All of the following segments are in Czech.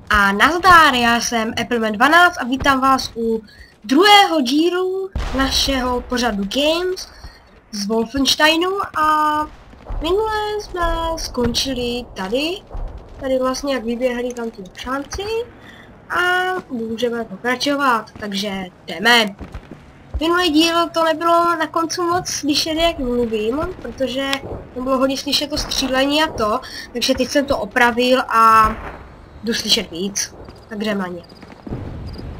A nazdar, já jsem Appleman12 a vítám vás u druhého dílu našeho pořadu Games z Wolfensteinu a minule jsme skončili tady vlastně jak vyběhli tam ty obšánci a můžeme pokračovat, takže jdeme. Minulý díl to nebylo na konci moc slyšet, jak mluvím, protože to bylo hodně slyšet to střílení a to, takže teď jsem to opravil a jdu slyšet víc. Tak jdeme na ně.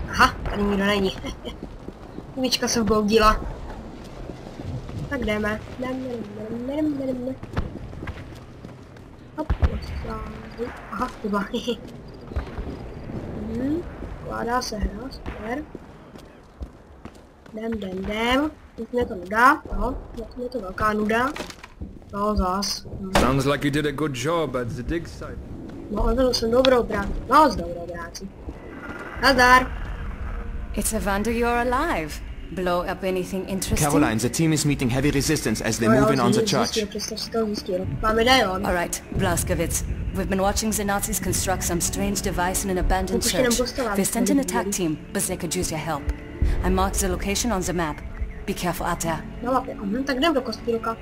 Aha, tady nikdo není. Kubička se vbloudila. Tak jdeme. Hop, aha, to byla. Kládá se hra, super. Jdem. Teď mě to nudá, no, teď mě to velká nuda. No, zás. Sounds like you did a good job at the dig site. No, odvedl jsem dobrou práci. Moc dobrou práci. Nazdar. It's a wonder you're alive. Blow up anything interesting? Caroline, the team is meeting heavy resistance as they move in on the church. All right, Blazkowicz. We've been watching the Nazis construct some strange device in an abandoned church. They sent an attack team, but they could use your help. I marked the location on the map. Be careful out there. Na mapě, tak jdem do kostýlka.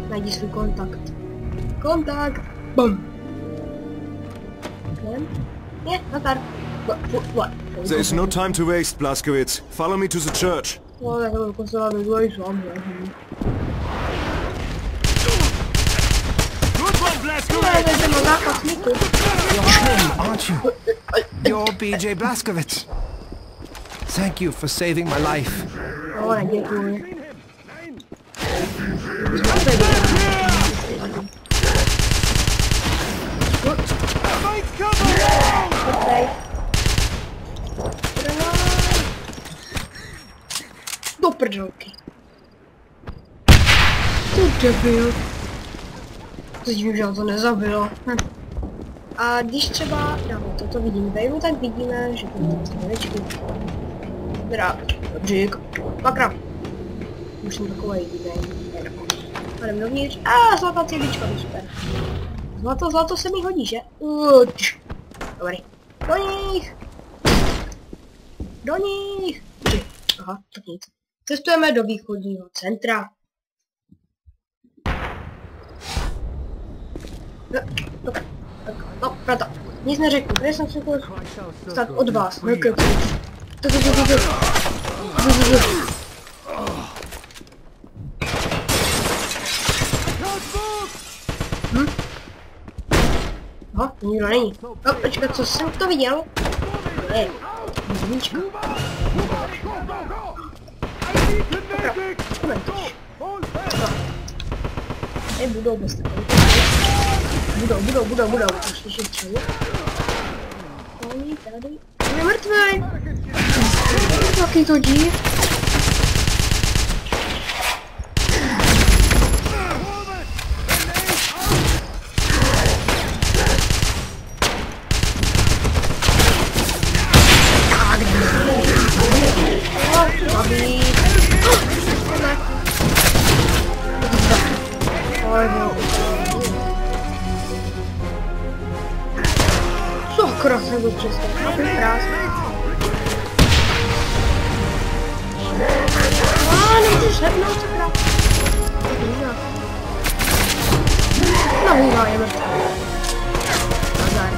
Najdi svůj kontakt. Kontakt! Bum! Je, nazdar. There is no time to waste, Blazkowicz. Follow me to the church. No, já jsem do kostýla nejdu sám, Good one, Blazkowicz! You're him, aren't you? You're BJ Blazkowicz. Thank you for saving my life. No, neděkuji. Do prdolky. To debil. Teď vím, že ho to nezabilo. A když třeba dáme toto vidím vejru, tak vidíme, že to je střelečky. Teda, dobřík. Makra. Už jsem takovej divnej. A jdem dovnitř. A zlatá cílička, to super. Zlato se mi hodí, že? Dobrý. Do nich! Aha, tak nic. Cestujeme do východního centra. No, proto. Nic neřeknu, kde jsem se chtěl stát od vás. Aha, nikdo není. No, počkat, co jsem to viděl? Je, zvíčka. Budou bez takový. Budou. Slyším střelu. Oni tady. On je mrtvý. Taky to dív. Sakra, jsem byl přesně. To je krásný. Nemůžeš hepnout, sakra. No, hůra, je mrtvý. Nazdar.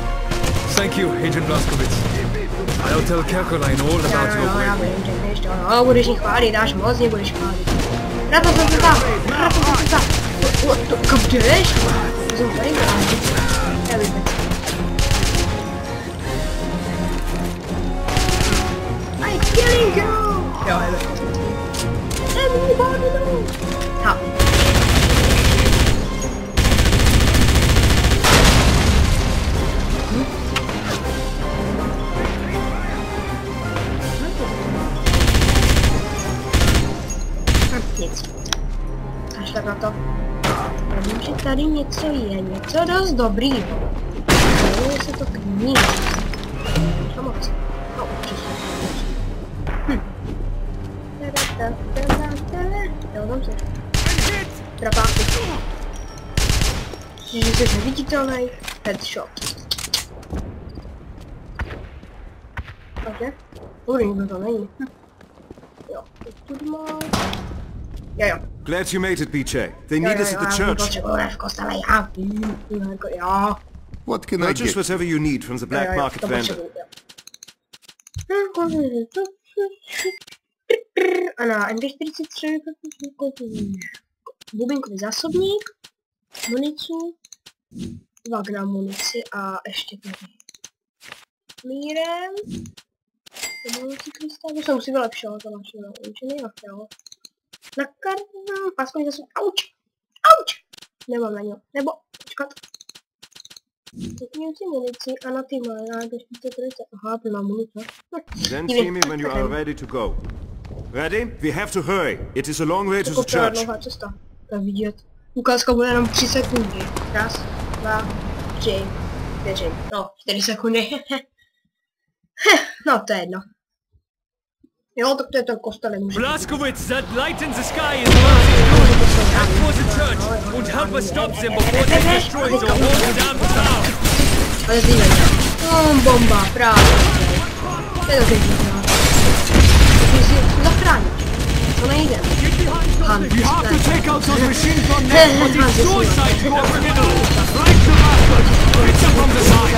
Thank you, Agent Blazkowicz. I'll tell Caroline all about your já vím, řekneš to. No, budeš jí chválit, dáš moc, nebudeš chválit. Vrátil jsem se tam. Kam jdeš? Jsem tady, já vím. I'm killing you! Jo, je to. Everybody knows! Ha. Nic. Až tak na to. Já vím, že tady něco je, něco dost dobrýho. Jmenuje se to kniha. Co moc? No, určitě. Jo, tam se. Trapáky. že jsi neviditelný. Headshot. Takže? Dobrý, nikdo to není. Jo, tu má... Jo. Glad you made it, BJ. They need us at the church. What can I Purchase get? whatever you need from the black market vendor. A na MG43 bubinkový zásobník, municu, 2 gram munici a ještě tady mírem. Munici krystálu, jsem si vylepšila, to naše naučený a chtělo. Na kartu, páskový zásobník, auč, nemám na něho, nebo, počkat. Zapněm si munici a na ty malé, na MG43, aha, plná munice. Then see me when you are ready to go. Ready? We have to hurry. It is a long way to the church. Dlouhá cesta. Tak vidět. Ukázka bude jenom 3 sekundy. 1, 2, 3, 4. No, 4 sekundy. No, to je jedno. Jo, tak to je ten kostel. Blazkowicz, that light in the sky is Nazis. Head for the church and help us stop them before they destroy the whole damn town. Ale zdívej. Bomba, právě. To je dobrý. Zachránit. To nejde. Hans, You have to take out those machines from next, but it's suicide to go middle. Right to bastard. Hit them from the side.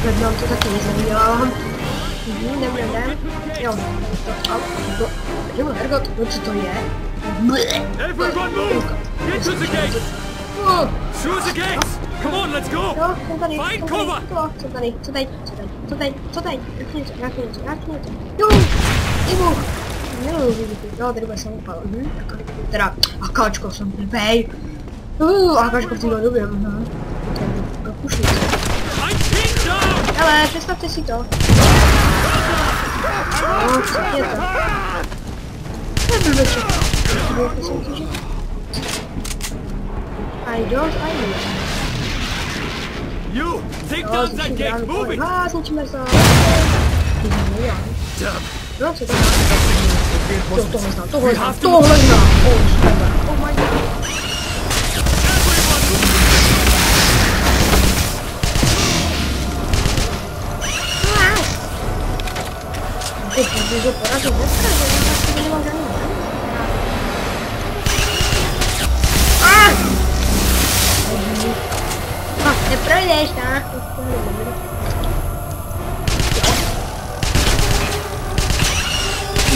Bednám to taky nezadělám. Jo. Co to je? Everyone move! Get to the gate! Through the gates! Come on, let's go! Find cover! Co tady? Jak něco. Jo! Ibu! Jo, tady bude samopal. Teda, akáčko jsem blbej. Akáčko v téhle době. Kapušnice. Hele, představte si to. No, co je to? To je blbeček. I don't. You! Take down that gate! Move it! Zničíme se. No, co to má? Tohle znám. Oh my god. Když ho porazil dneska, že já vlastně nemám žádný neprojdeš, tak?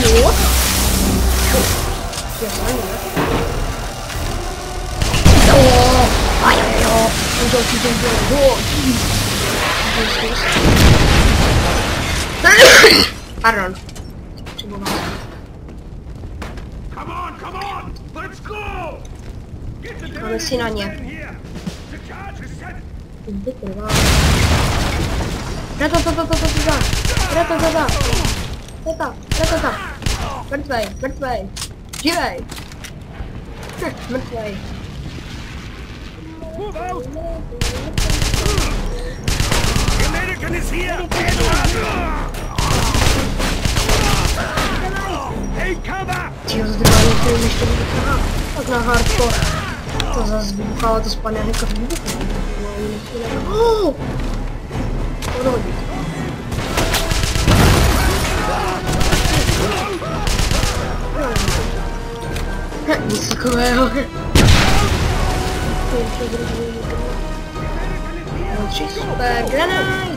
Jo? Pardon. Come on! Let's go! Máme si na ně. Mrtvej. Živej. Mrtvej. American is here! Hey, cover! Tyjo, zdrvání, který ještě bude tak na hardcore. To zase vybuchalo, to spadne jako vybuchlo. Podhodit. Nic takového. Super granát!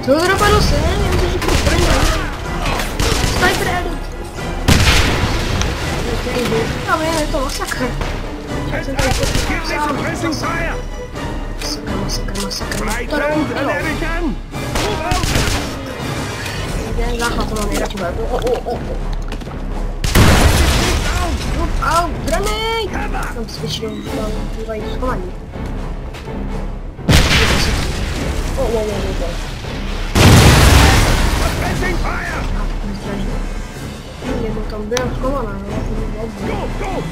Co to dopadlo se? Nemůžu říct první. Sniper edit. Ale je to masakr. Masakr. Jeden záchvat, to mám nejradši bude. Au, granate! Tam spíš bývají schovaní. Wow. Jednou tam byla schovaná,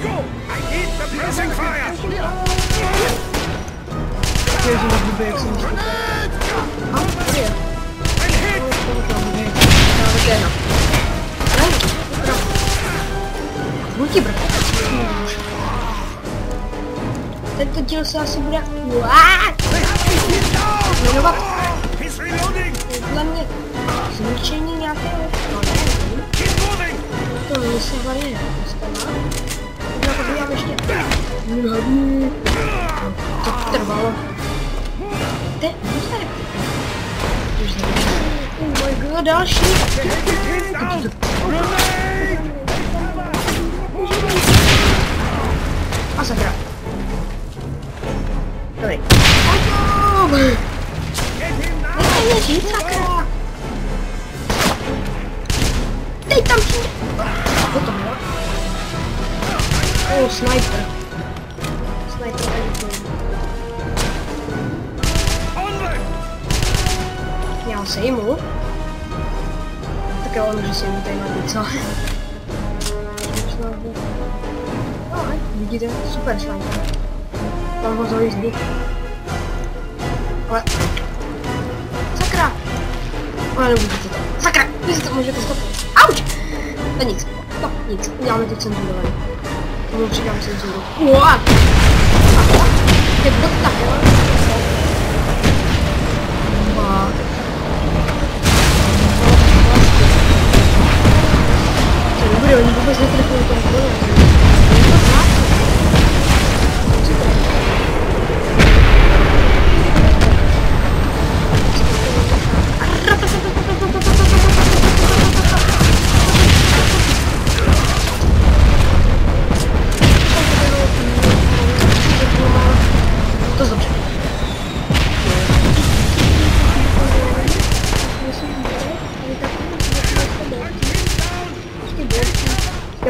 Go! I hit the pressing fire! Ježi, nebude, jak jsem myslel. Tady je. Multibr. Tento díl se asi bude jmenovat podle mě zničení nějakého to nejsem variant dostala. Já to dělám ještě to trvalo. Oh my god, další. A sakra. Dobrý. Nechaj žít, sakra. Dej tam přijde. Co to bylo? Oh, sniper. Sniper editor. Já ho sejmu. Tak jo, můžu sejmu tady na něco. Vidíte? Super sniper. Tam ho zavízdí. Ale... Sakra! Ale nebudete to. Sakra! Vy si to můžete stopit. Auč! To nic. No, nic. Uděláme to cenzurovaný. Tomu přidám cenzuru. Uaa! Je bot tak, jo? To nebude, oni vůbec netrefují to nebude.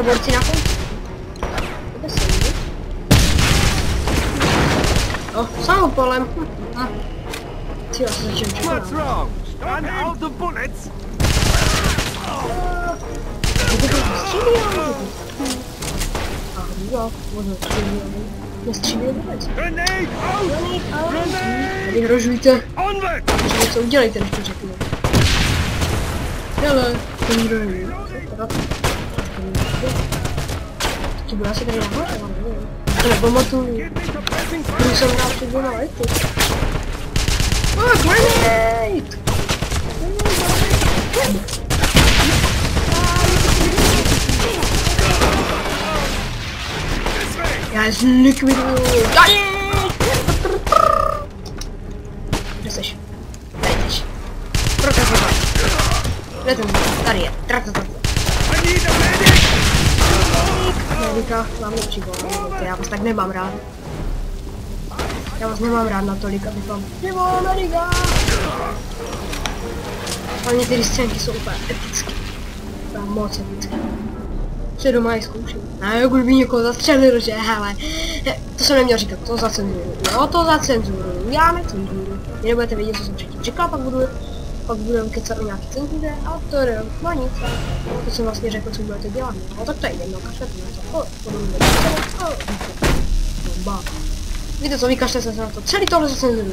Borci na konci. samopalem. Ty, já se začím čekat. What's wrong? Stand out the bullets. Nestřílí vůbec. Grenade out! Vyhrožujte. Co udělejte, než to řeknu. Hele, to nikdo neví. To bude asi tady nahoře, ale nevím. To nepamatuju. Když jsem dál před 2 lety. Grenade! Já je zlikviduju. Tady! Kde seš? Tady seš. Kde ten? Tady je. Medika, mám lepší bol. Já vás tak nemám rád. Já vás nemám rád natolik, abych vám... Nebo medika! Ale některé scénky jsou úplně epické. Úplně moc epické. Se doma i zkouším. A jak by někoho zastřelil, že hele. To jsem neměl říkat, to za cenzuru. Jo, to za cenzuru. Já necenzuru. Vy nebudete vědět, co jsem předtím říkal, pak budeme kecat o nějaký cenzuře a to je no nic. To jsem vlastně řekl, co budete dělat. No tak to je jedno, kašlete na to. Bomba. Víte co, vykašlete se na to. Celý tohle za cenzuru.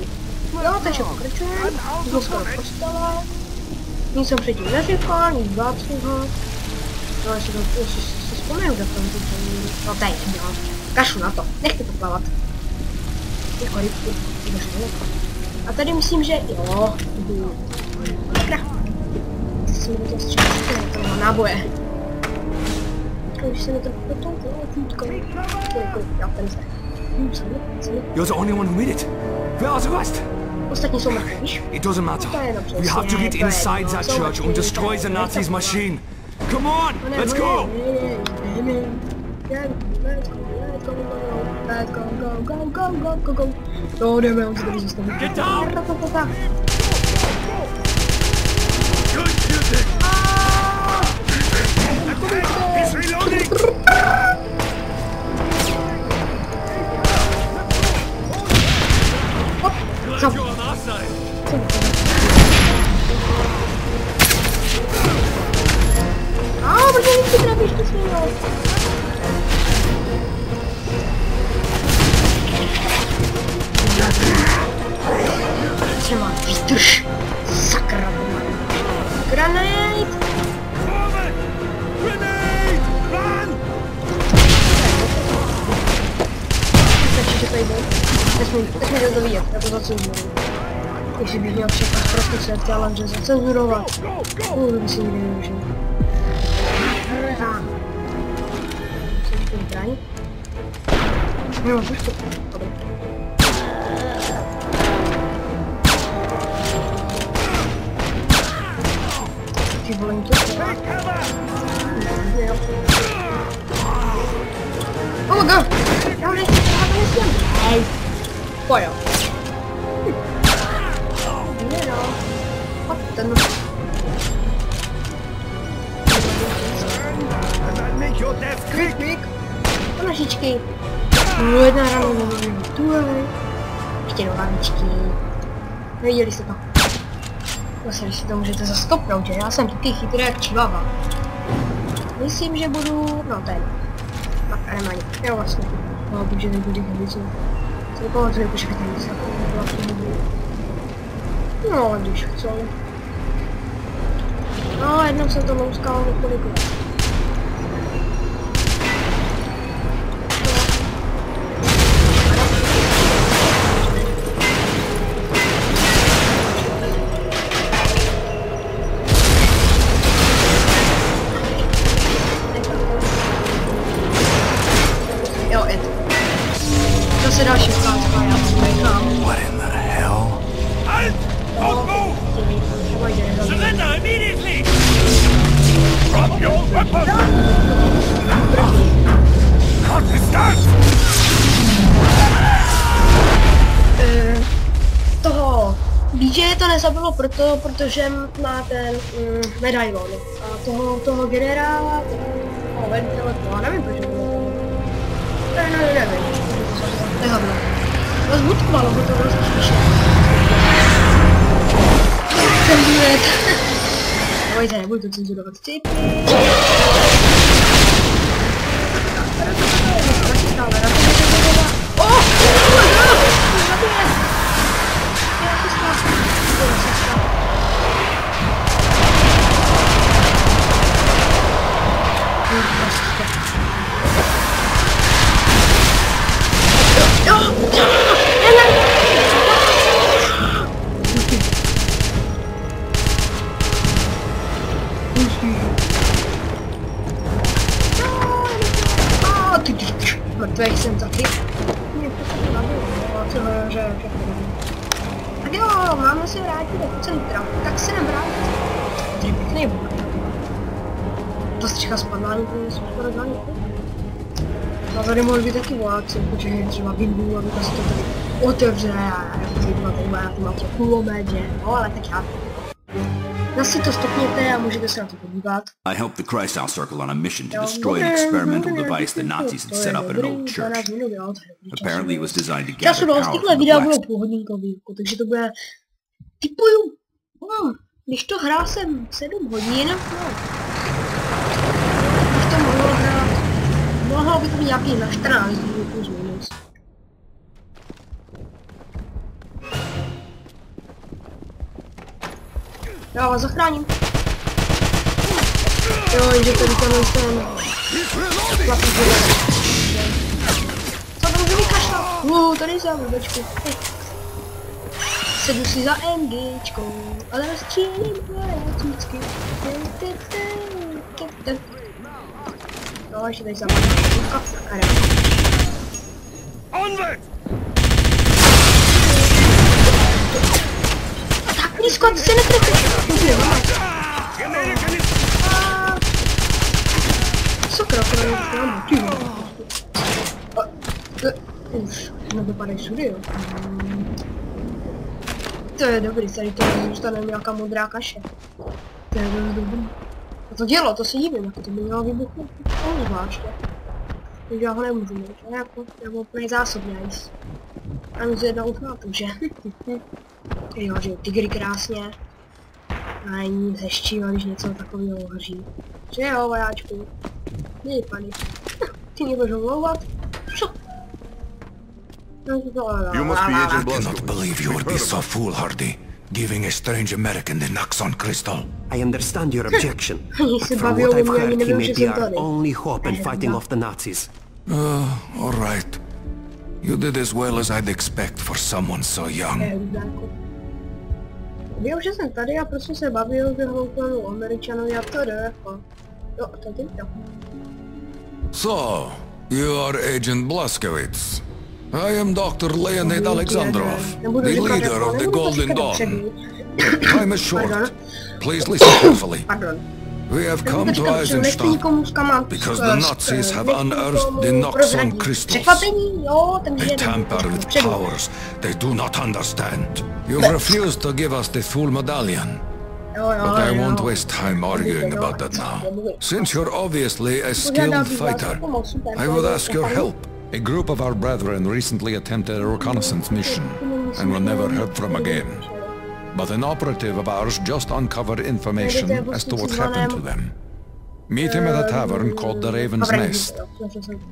No, takže pokračujeme. Jsme skoro v postele. Nic jsem předtím neříkal, nic zácnýho. No, jestli si vzpomenu do toho, no tady, no, kašu na to, nechte to plavat. Jako rybku, a tady myslím, že jo, sakra. Si mi do toho střelí, to nemá náboje. Když se mi to potom, týtko, já ten se. You're the only one who made it. Where are the rest? Ostatní jsou mrtví, víš? It doesn't matter. We have to get inside that church and destroy the Nazis' machine. Come on, let's go! Get down! He's reloading! Glad you're on our side. Protože mi si trefíš tu svýho. Třeba vydrž. Sakra. Granate. Grenade! Run! Stačí, že tady byl. Nesmí to vidět, já to zacenzuru. Jestli bych měl všechno prostě srdce, ale že zacenzurovat. By si nikdy neužil. Chceš to zbraň? No, už to. Dobrý. Ty volím to. Oh my god! Já nechci, já to nesmím. Hej. Pojď. Ne no. Pojď ten. Quick. Nožičky. Jedna rana, tuhle. Ještě do raničky. Neviděli jste to? Vlastně si to můžete zastopnout, že? Já jsem taky chytrý jak čivava. Myslím, že budu... no ten. Tak, armáně. Jo, vlastně. No, protože nebudu hvědicou. Co nepamatuju, počkejte, když se no, ale když chcou. No, jednou jsem to louskal několik let. Jo, je to. Zase další skázka, já si nechám. What in the hell? Halt! Don't move! Surrender immediately! Drop your weapon! Confiscate! Toho BJ to nezabilo protože má ten medailon. A toho generála, toho velitele, to nevím proč to nevím. To je hovno. To zbutkvalo, bo to vlastně spíše. Cenzurujete. Nebojte, nebudu to cenzurovat. Cipy. Mrtvej jsem taky. Tak jo, máme se vrátit do centra. Tak se nevrátit. Tady pěkný bůh. Ta střecha spadla, ani to nejsou skoro za někoho. A tady mohli být taky vojáci, protože třeba vyjdu, aby to se to tady otevře a vyjdu tady má na to kulomet, že? No ale tak já. Zase to stopněte a můžete se na to podívat. I helped the Kreisau Circle on a mission to destroy an experimental device the Nazis had set up in an old church. Apparently it was designed to gather power from the blacks. Takže to bude... Typuju... když to hrál jsem 7 hodin, no. Když to mohlo hrát... Mohlo by to být nějaký na 14 dní, plus minus. Já vás zachráním. Jo, že tady ten co tam můžu vykašlat? Tady jsem, blbečku. Sedu si za MGčkou a teraz střílím vůbec. No, ještě tady za mnou. Onward! Tak blízko, ty se netrefíš. Sakra, už nedopadej sudy, jo. To je dobrý, tady to zůstane nějaká modrá kaše. To je dost dobrý. A to dělo, to si divím, jako to by mělo vybuchnout. To zvláště. Takže já ho nemůžu mít, jako, já mám úplně zásobně jíst. A mi z jedna uchnátu, že? Jo, že tygry krásně. A není zeštíva, když něco takového hoří. Že jo, vojáčku. Není panik. Ty mě budeš omlouvat? Co? You must be Agent Blazkowicz. I cannot believe you would be so foolhardy, giving a strange American the Noxon crystal. I understand your objection, but from what I've heard, he may be our only hope in fighting off the Nazis. All right. You did as well as I'd expect for someone so young. Vím, že jsem tady a prostě se bavil, že hloupanu Američanovi a to jde jako. Jo, tady to. So, you are Agent Blazkowicz. I am Dr. Leonid Alexandrov, the leader of the Golden Dawn. Time is short. Please listen carefully. We have come to Eisenstadt because the Nazis have unearthed the Noxon crystals. They tamper with powers they do not understand. You've refused to give us the full medallion. But I won't waste time arguing about that now. Since you're obviously a skilled fighter, I would ask your help. A group of our brethren recently attempted a reconnaissance mission and were never heard from again. But an operative of ours just uncovered information as to what happened to them. Meet him at a tavern called the Raven's Nest.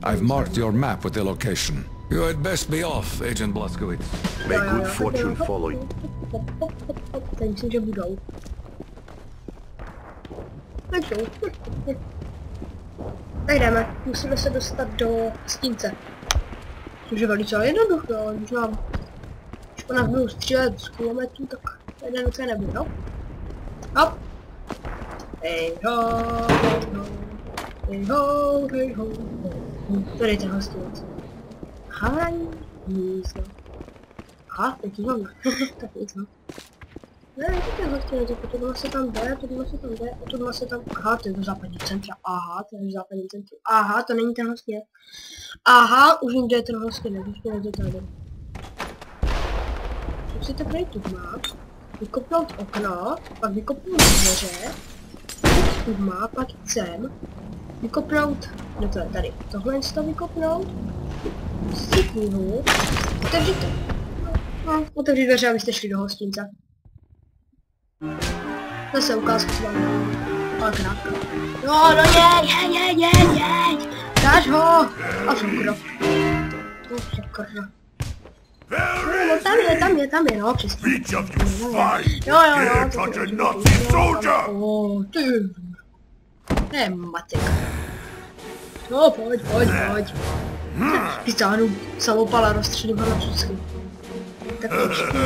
I've marked your map with the location. You had best be off, Agent Blazkowicz. May good fortune follow you. Tak jdeme, musíme se dostat do stínce. Což je velice jednoduché, ale když po nás budou střílet z kilometrů, tak jeden ruce nebude, no? Hop! Hej ho, hej ho, hej ho, tady je ten hostinec. Aha, nic, no. Aha, teď mám, tak nic, no. Ne, to je hostinec, jako tohle se tam jde, tohle se tam jde, a tohle se tam... Aha, to je do západní centra, aha, to je do západní centra, aha, to není ten hostinec. Aha, už jim jde ten hostinec, hostinec je tady. Musíte projít tu map, vykopnout okno, pak vykopnout dveře, tu map, pak jít sem, vykopnout, no to je tady, tohle je to vykopnout, si knihu, otevřít to. No, otevřít dveře, abyste šli do hostince. Zase ukázku s vámi, ale krátko. No, jeď, dáš ho, a šokro. No, šokro. No, tam je, no, přesně. Jo, ty. Ne, matek. No, pojď. Pizánu samopala rozstřelím ho na čucky. Tak počkej.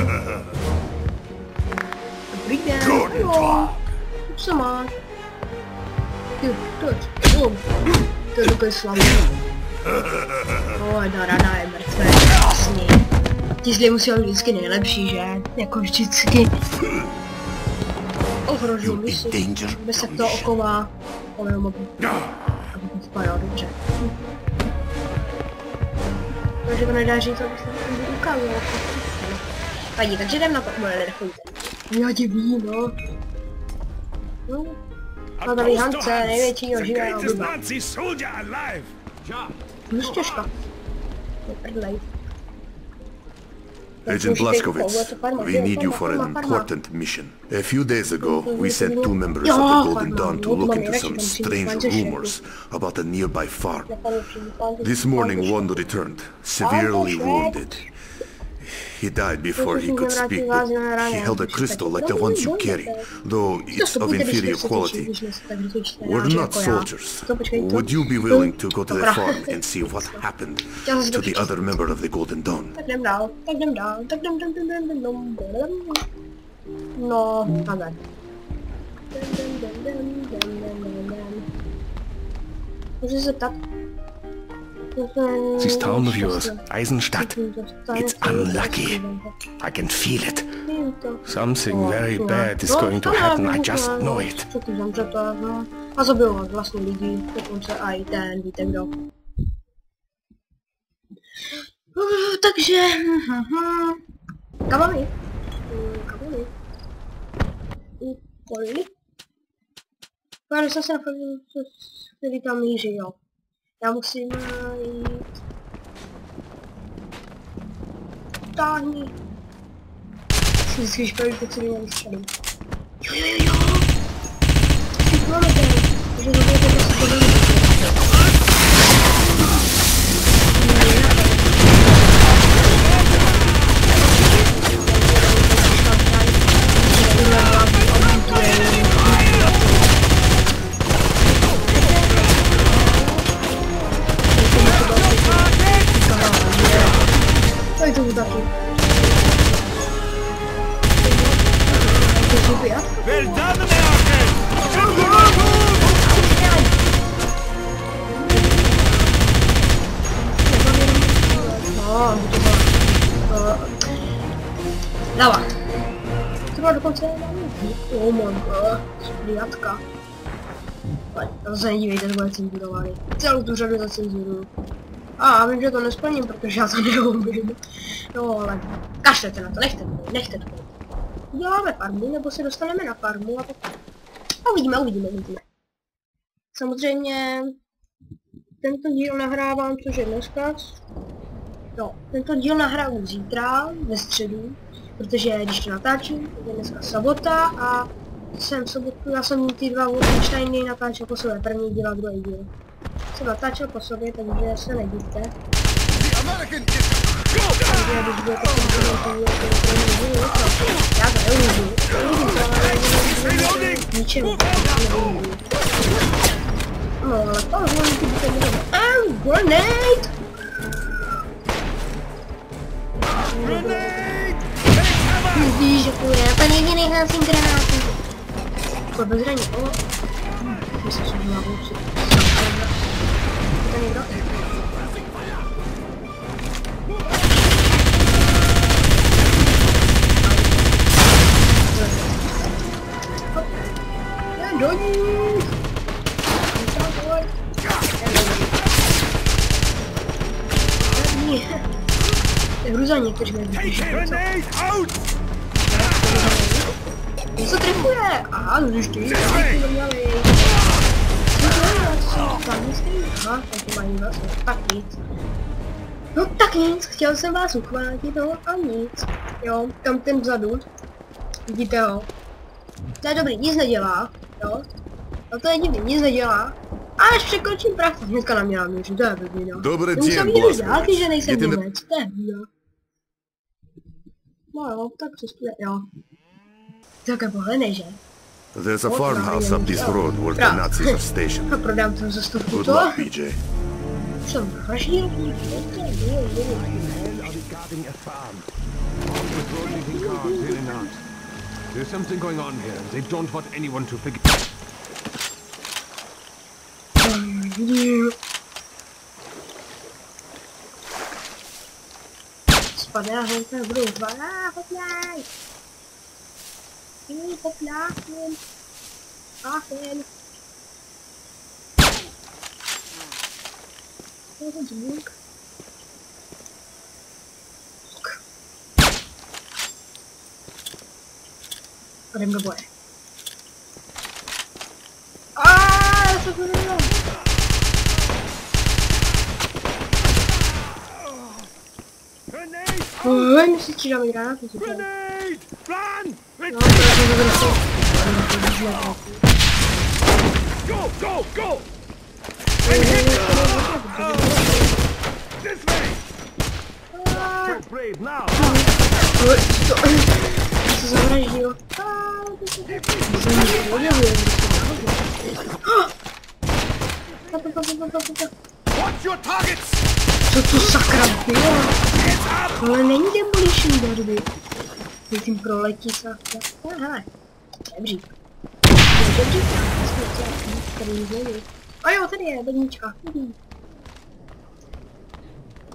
Dobrý den, jo. Co máš? Jo, to je takový slavný. No, rada je mrtvé, krásně. Ti zlí musí být vždycky nejlepší, že? Jako vždycky. Ohrožuji misi, bez se to oková. Ale mobu. Aby to vypadalo dobře. Takže to nedá říct, abych tam budu ukázal. Vadí, takže jdem na to, moje nedechujte. Já ti vím, no. No tady Hance, největšího živého obyva. Nustěžka. Neprdlej. Agent Blazkowicz, we need you for an important mission. A few days ago, we sent 2 members of the Golden Dawn to look into some strange rumors about a nearby farm. This morning one returned, severely wounded. He died before he could speak, but he held a crystal like the ones you carry, though it's of inferior quality. We're not soldiers. Would you be willing to go to the farm and see what happened to the other member of the Golden Dawn? No, takhle. Můžu se zeptat? This town of yours, Eisenstadt, it's unlucky. I can feel it. Something very bad is going to happen, I just know it. A zabil vlastně lidi, dokonce i ten, víte kdo. Takže... Kabami. Úkoly. Já jsem se napadl, který tam míří, jo. Já musím jít... Táhni. Si vždycky školy, pokud si měli středu. Jo. Máme ten, takže to bude prostě podobný. Well done, American! Dává. Třeba dokonce oh my god, spliatka. To se nedívejte, to bude cenzurovaný. Celou tu řadu za cenzuru. A vím, že to nesplním, protože já to neumím. No ale kašlete na to, nechte to. Uděláme farmu, nebo se dostaneme na farmu a pak... Uvidíme. Samozřejmě... Tento díl nahrávám, což je dneska. No, tento díl nahraju zítra, ve středu. Protože když to natáčím, je dneska sobota a jsem v sobotu, já jsem ty dva Wolfensteiny natáčel po sobě, první díl a druhý díl. Jsem natáčel po sobě, takže se nedívte. Takže když budete já to neuvidím, ničemu neuvidím. No ale to hlavně ty budete mít. Grenade! Vidíš, že půjde na ten jediný hlasím granátů. To bez zraní, myslím, že má vůči. To někdo? Hop. Já do ní. To je hruza někteří nevidí. Co trefuje? Aha, když ty to měli. Aha, taky mají vlastně. Tak nic. No tak nic, chtěl jsem vás uchvátit, no a nic. Jo, tam ten vzadu. Vidíte ho. To je dobrý, nic nedělá, jo. No to je divný, nic nedělá. A až překročím prach, tak hnedka na mě namíří, to je blbý, no. Dobrý den, Blaskovec. Že nejsem Němec, to je blbý. No jo, tak přespět, jo. Také pohlednej, že? There's a farmhouse up this road where the Nazis are stationed. A prodám to za stovku Good to. luck, BJ. Jsem vraždil. There's something going on here. They don't want anyone to figure. Spadne a hned budou dva. Hopňaj! Hopňáchen! Áchen! To je ten zvuk. A jdem do boje. Aaaa, co to dělá? My si střídáme granáty, super. No, to je Go! This way! Brave now! To se zavraždilo. Co to sakra bylo? Ale není demolition derby. Ty tím proletí sakra. Hele, nebří. A jo, tady je bednička.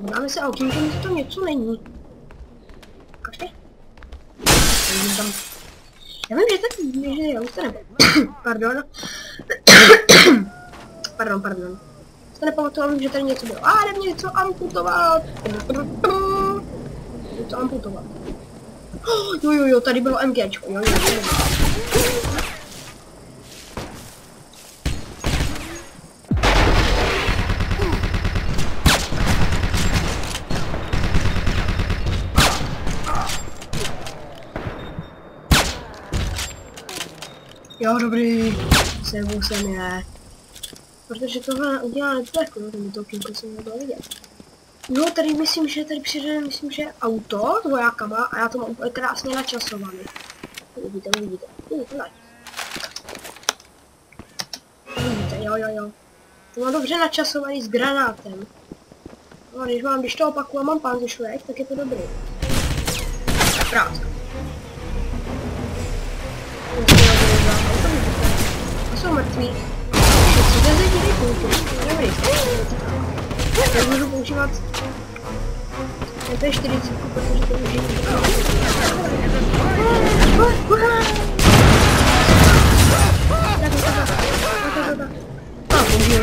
Dáme se autím, že to něco není. Ukažte. Tam. Já vím, že tak, že je ustane. Pardon. Pardon. Jste nepamatoval, že tady něco bylo. A jde mě něco amputovat. Něco amputovat. Jo, tady bylo MGčko. Jo. Jo, dobrý. Sebou jsem je. Protože tohle udělá tak, no, ten tokínko jsem nebyl vidět. No, tady myslím, že tady přijdeme, myslím, že auto s vojákama a já to mám úplně krásně načasovaný. Uvidíte. Uvidíte, jo. To mám dobře načasovaný s granátem. No, když to opakuju a mám panzeršvek, tak je to dobrý. Práska. Jsou mrtví. Dobrý. Já můžu používat MP40, protože to už je používám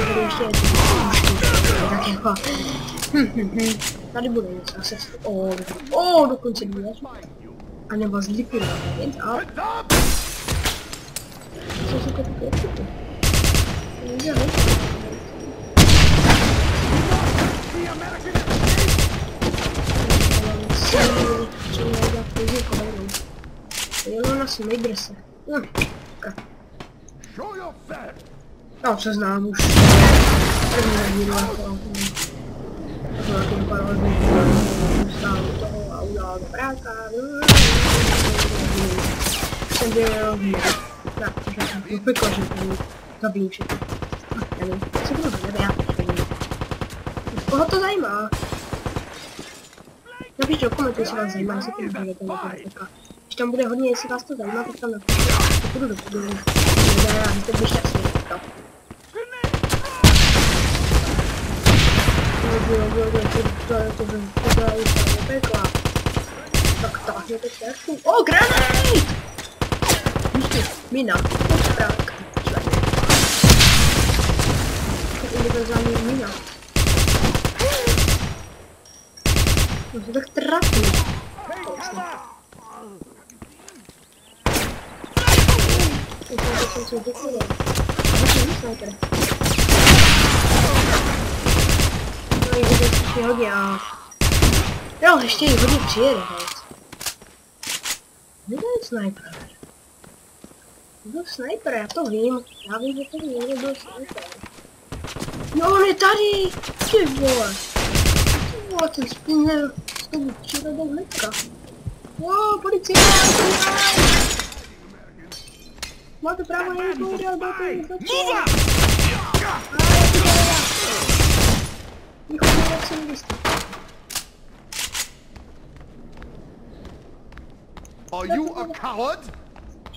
tady ještě tak jako. Tady bude něco asi. Dokonce bude. A nebo zlikvidovat. Co jsou to ty? No, co znám už. První díl, to taky dopadlo, že stál toho a udělal to práka. Jsem byl tak, že upekl, že zabijím všechno. Nevím, co bylo to, já koho to zajímá? Napište do komentu, jestli vás zajímá, jestli to bude ten nepodepeka. Když tam bude hodně, jestli vás to zajímá, tak tam napište. To budu dopovědět. Já víte, bych šťastný. To je nepekla. Tak, je to šťastný. O, granát! Mina. Správka. Univerzální mina. To se tak trafí. To jsem děkuji. Sniper. No je to strašně hodně a... Jo, ještě jí hodně přijede, kde je sniper? Byl sniper, já to vím. Já vím, že tady někdo byl sniper. Jo, on je tady! Ty vole! Ten spinner z toho přijede hnedka. Jo, policie! Máte právo na někoho udělat, máte něco. Nikoho jak se nevystí. Are you a coward?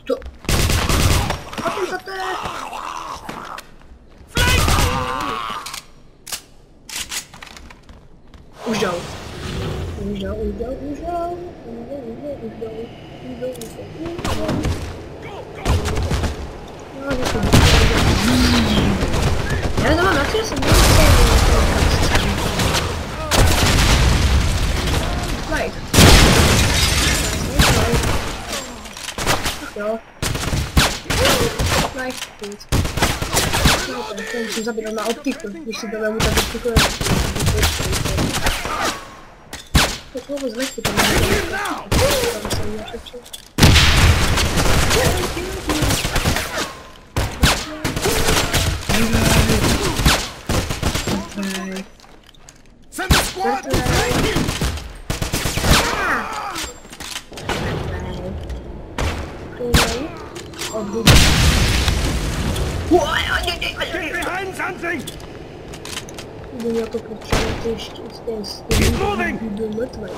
To... Zapízate! Už jdou. Já to mám na jsem like. Jo. Nice, please. Ten jsem zabíral na optiku, když si to vemu, tak optiku je... To slovo zlehčí, to měl to protože to ještě z té byl mrtvý.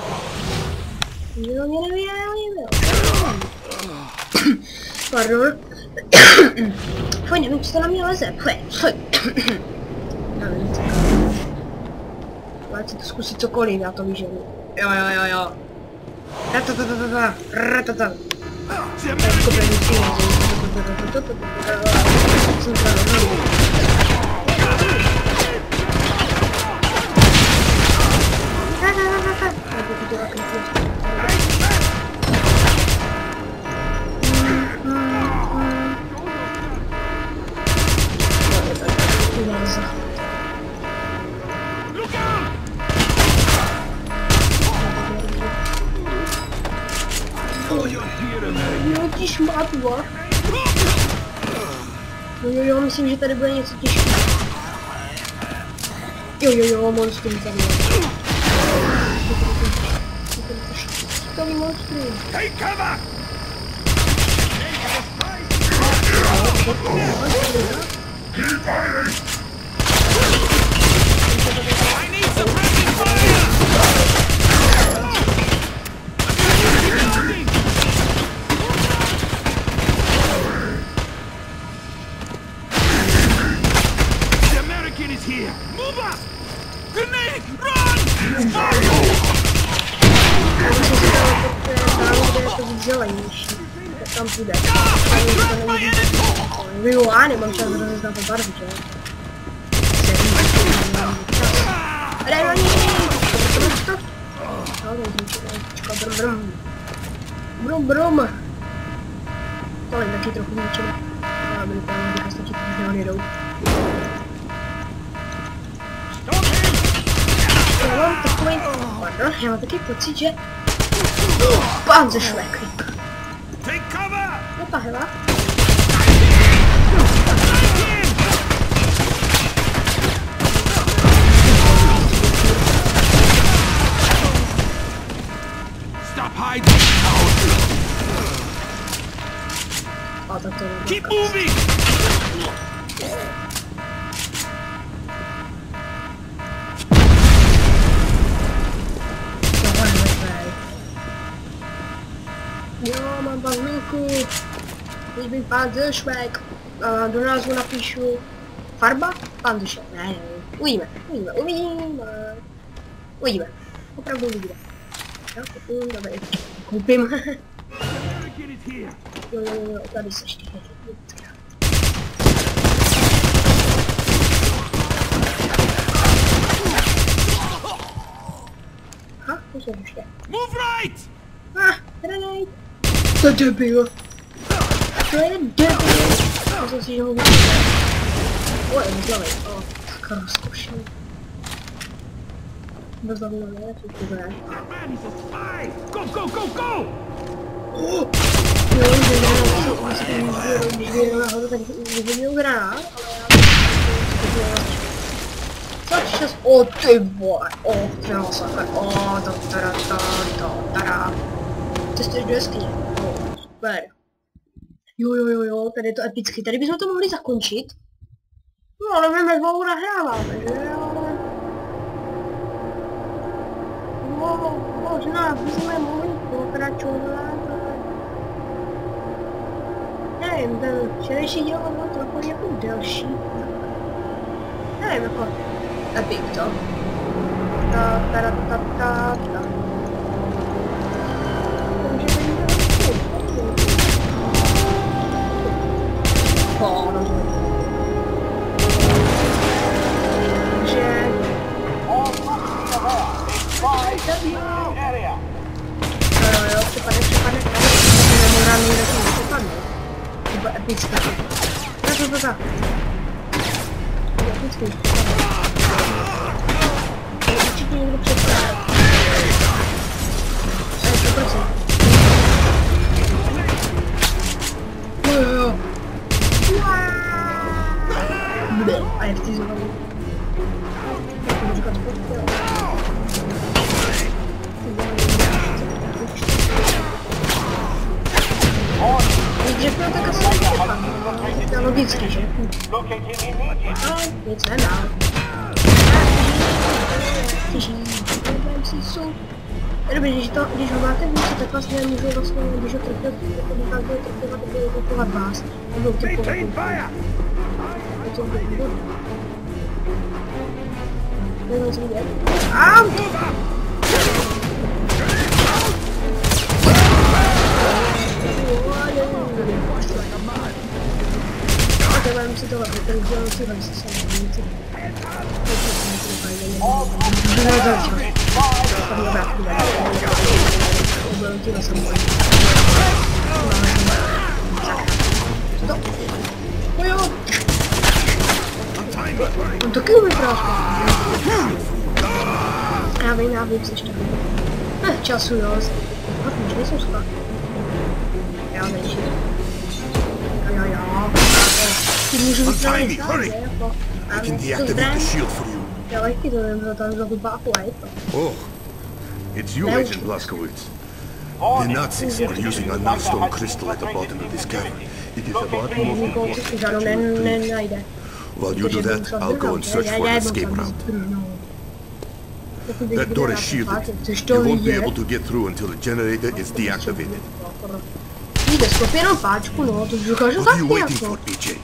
Jo, mě nevěděl. Pardon. Pojď, nevím, co to na mě leze. Pojď. Ať si to zkusit cokoliv, já to vyženu. Jo. Ratata. Jo, myslím, že tady bude něco těžké. Jo, monstrum tady. Tady monstrum. Take cover! I need suppressing fire! Here! Move up! Grenade! Run! Tam půjde. Vyvolány, mám čas rozeznat to barvu, že? Brum. Tohle je taky trochu ničené. Ale byli tam teďka stačit, když neodjedou. Já mám taky pocit, že... Pán ze šléklik. No ta hela. Stop hiding! A tak to je. Keep moving! Jo, mám bazilku. Teď bych pán ze švék. Do názvu napíšu farba? Pán ze švék. Ne. Uvidíme. Opravdu uvidíme. Jo, koupím. Jo, tady se ještě to se ještě. Move right! Grenade! To je debil! Myslím si, že ho můžu... je nezlavej. Tak rozkošený. Bezlavý ne, co to bude. Go! Jo, když vyjdu nahoru, tak vyhodil granát, ale já... Co šest? Ty vole, třeba sakra, tara. Cestuješ do jeskyně. Super. Jo, tady je to epický. Tady bychom to mohli zakončit. No, ale my dlouho nahráváme, že? Ale... No, možná bychom mohli pokračovat. Nevím, ten včerejší díl byl trochu jako delší. Nevím, jako... Epic to. Ta. Epický. Tak. Epický. Určitě někdo představil. Jo. A jak ty zvolí? Jak můžu říkat spolu? Když byl tak asi to je logický, že? No, nic nedá. dobrý, když ho máte více, tak vlastně můžu vlastně, když ho trefit, tak bude trefovat vás. Nebo trefovat si tohle, protože si vám se sami on taky umí práška. Já vím se ještě. Času jo. Už nejsou skvělé. Já nejší. Jo. Ty můžu vytvořit stále, jako. I can deactivate the shield for you. Já lehky to nevím, tam za báku a je to. Oh, it's you, Agent Blazkowicz. The Nazis are using a Narstone crystal at the bottom of this cavern. It is about to move nejde. While you do that, I'll go and search for an escape route. That door is shielded. You won't be able to get through until the generator is deactivated. Jde sklop jenom páčku, no, to už dokážu taky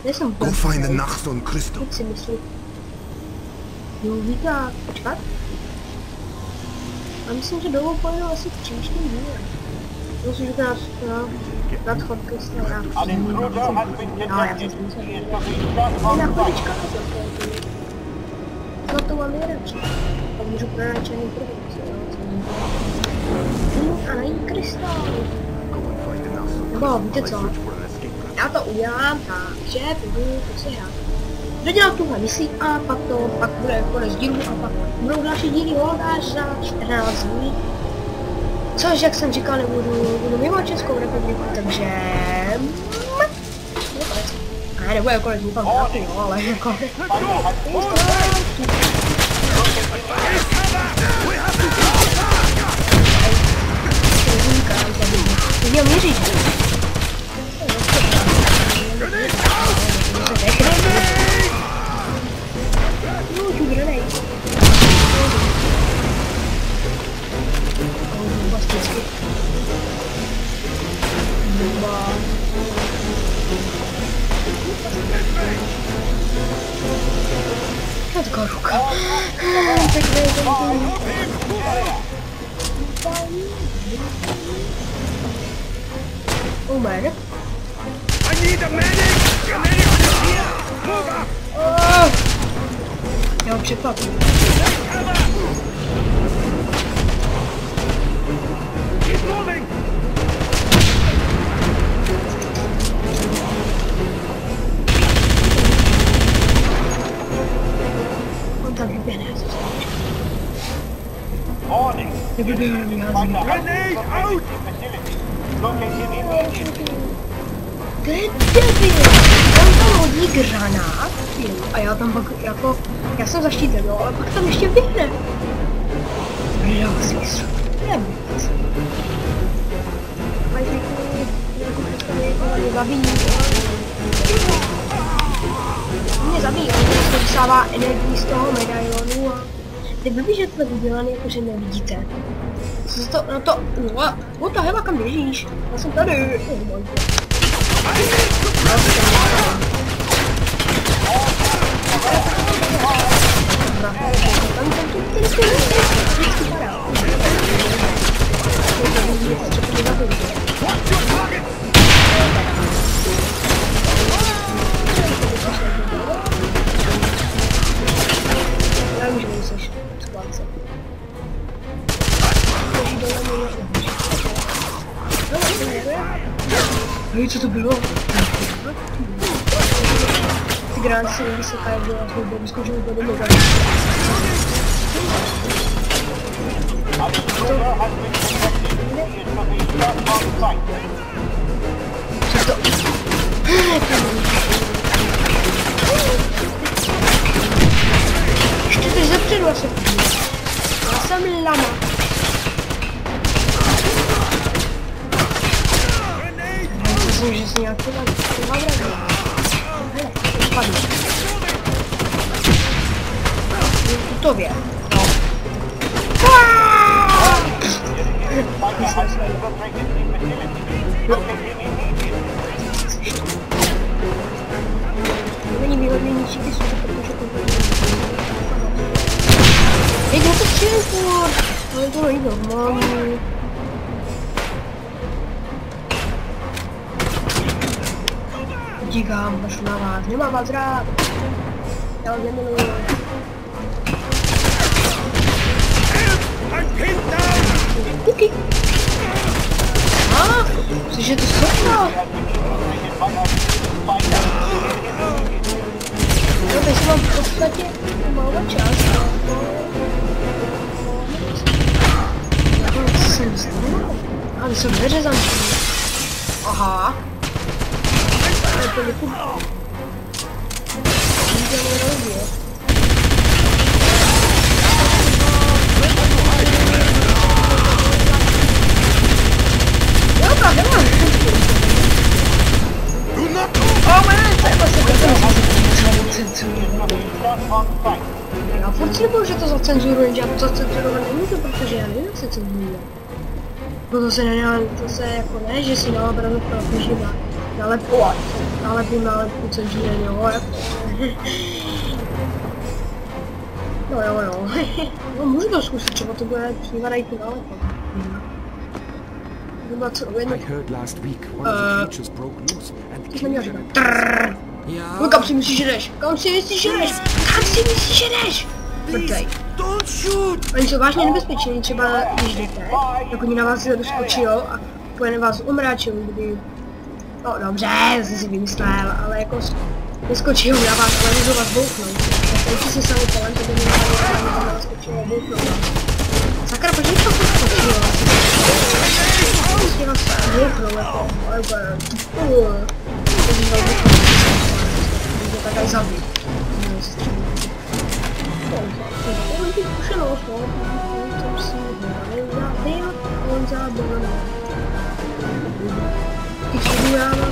jako. Go find the Narstone crystal. Teď si myslím. Jo, vítá, počkat. A myslím, že dolů pojedu asi v příštím díle. Myslím, že to nás nadchod krystal. No, já jsem si myslel. Je na chodička, co to mám nejradši. Tak můžu prodat černý první. A najít krystal. Nebo víte co? Já to udělám, takže budu si hrát. Dodělám tuhle misi a pak bude konec dílu a pak budou další díly až za 14 dní. Což, jak jsem říkal, budu mimo Českou republiku, takže... Ne, nebude konec, doufám taky, no, ale jako... Měl měřit. Taková ruka. Umr. I need a medic! A medic is here! Move up! Já ho překvapím. He's moving! On tam vyběhne. Warning! Grenade out! To je debil! On tam hodí granát a já tam pak jako... Já jsem zaštítil, jo, ale pak tam ještě běhne. Jo, smysl. Nevíc. Mají mě zabíjí. Mě zabíjí, on to vysává energii z toho medailonu a... Je blbý, že to tak udělané, jakože nevidíte. Co se to, no to... No to heba, kam běžíš? Já jsem tady. Já vím, že nejseš skladce. Hej, co to bylo? Ty grány se vysykají, že já jsme vyzkoušeli do domu. Co to? Ještě teď zepředu asi. Já jsem lama. Myslím, že si nějak nevadí. Hele, spadnu. Tutově. No. Není vyhodnější ty jsou, protože to bude... Jde to přijdu! Ale to nejde normální. Díkám, pašu na vás, nemám vás rád. Já vás nemiluji. Kuky. Což je to sokno? No, teď jsem mám v podstatě malou část. Co jsem stál? Ale jsou dveře zamčené. Aha. To je to děkuji. Jo, pravda mám. Já furt si nebudu, že to zacenzuruji, že já to zacenzurovat nemůžu, protože já nevím, jak se cenzuruje. No to se nedá, to se jako ne, že si na obranu používá nalepovat. Nalepku cenzurem, jo, jako. Jo. No můžu to zkusit, třeba to bude přívadat i tu nálepku. I heard last week one of the creatures broke loose and killed them. No kam si myslíš, že jdeš? Kam si myslíš, že jdeš? Prdej. Oni jsou vážně nebezpeční, třeba když jdete, tak oni na vás doskočí a pojede vás umráčil, kdy... No dobře, jsem si vymyslel, ale jako vyskočí na vás, ale můžou vás bouchnout. Tak když si sami kolem, to by mě na vás skočilo a bouchnout. Sakra, proč mi to skočilo? Prostě vás bouchnou, jako, ale to bych vám bouchnout. To tak aj zabít. To je zkušenost, no. To si nezabil, on zabil. Ty si uděláme.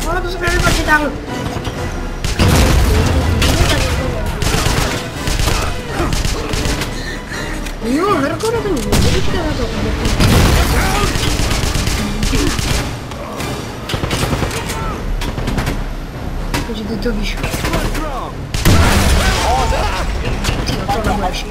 Ale to se právě počítám. Jo, hardcore to není, počkej na to. Takže ty to víš. Tyjo, to nebudeš.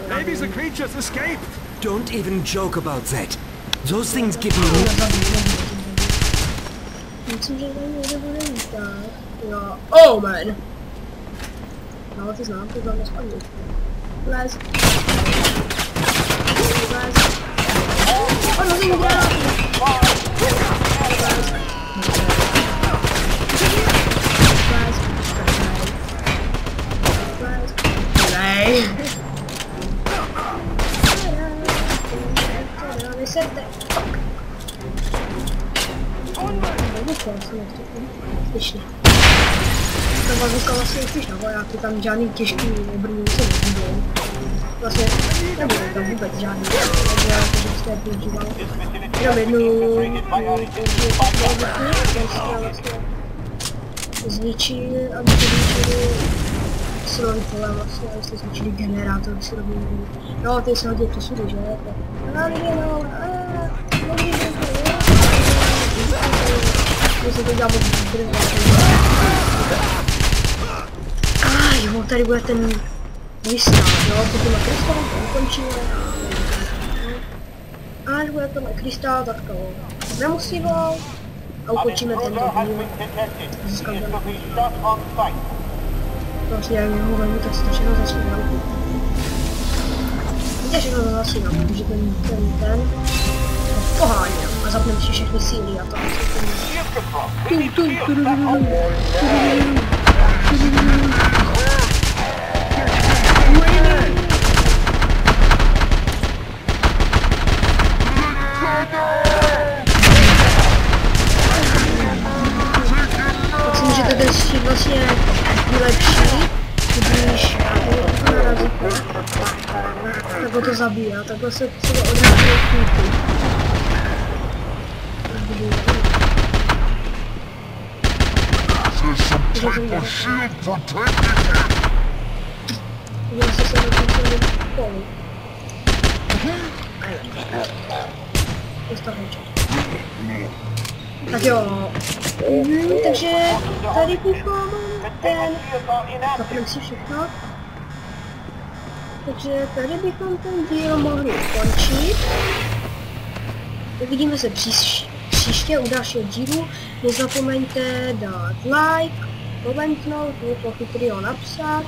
Maybe the creatures escaped. Don't even joke about that. Those things give me... Myslím, že tady někde bude lítat. Jo. Oh man! No, ty znám, to tam nespadnu. Lez. Oh, no, ty granát! Vyserte. Těžší. To bazooka vlastně spíš na vojáky, tam žádný těžký obrnění se nebudou. Vlastně nebude tam vůbec žádný, takže to je používal. Jenom jednu vlastně zničí, aby se zničili silový pole vlastně, aby se zničili generátor silový. No, ty se hodně přesudy, že? Musím to dělat jo, tady bude ten vystát, jo, potom na krystal to ukončíme. Až bude to na krystal, tak to nemusíme a ukončíme ten druhý. Získám to. Vlastně já nevím, velmi tak si to všechno zasínám. Víte, všechno to zasínám, protože ten poháním a zapneme si všechny síly a to. Tak si si vlastně nejlepší, když narazíte, tak ho to zabíjá, takhle se třeba odrazí od kůlky. Tak jo, takže tady už máme ten, zapneme si všechno, takže tady bychom ten díl mohli ukončit. Uvidíme se příště u dalšího dílu, nezapomeňte dát like, komentnout, něco chytrýho napsat,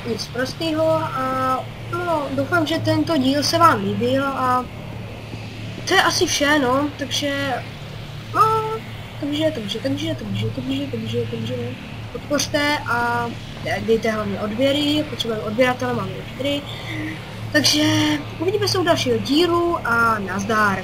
nic prostýho a no, doufám, že tento díl se vám líbil a to je asi vše, no, takže podpořte a dejte hlavně odběry, potřebujeme odběratele, máme 4, takže uvidíme se u dalšího dílu a nazdar.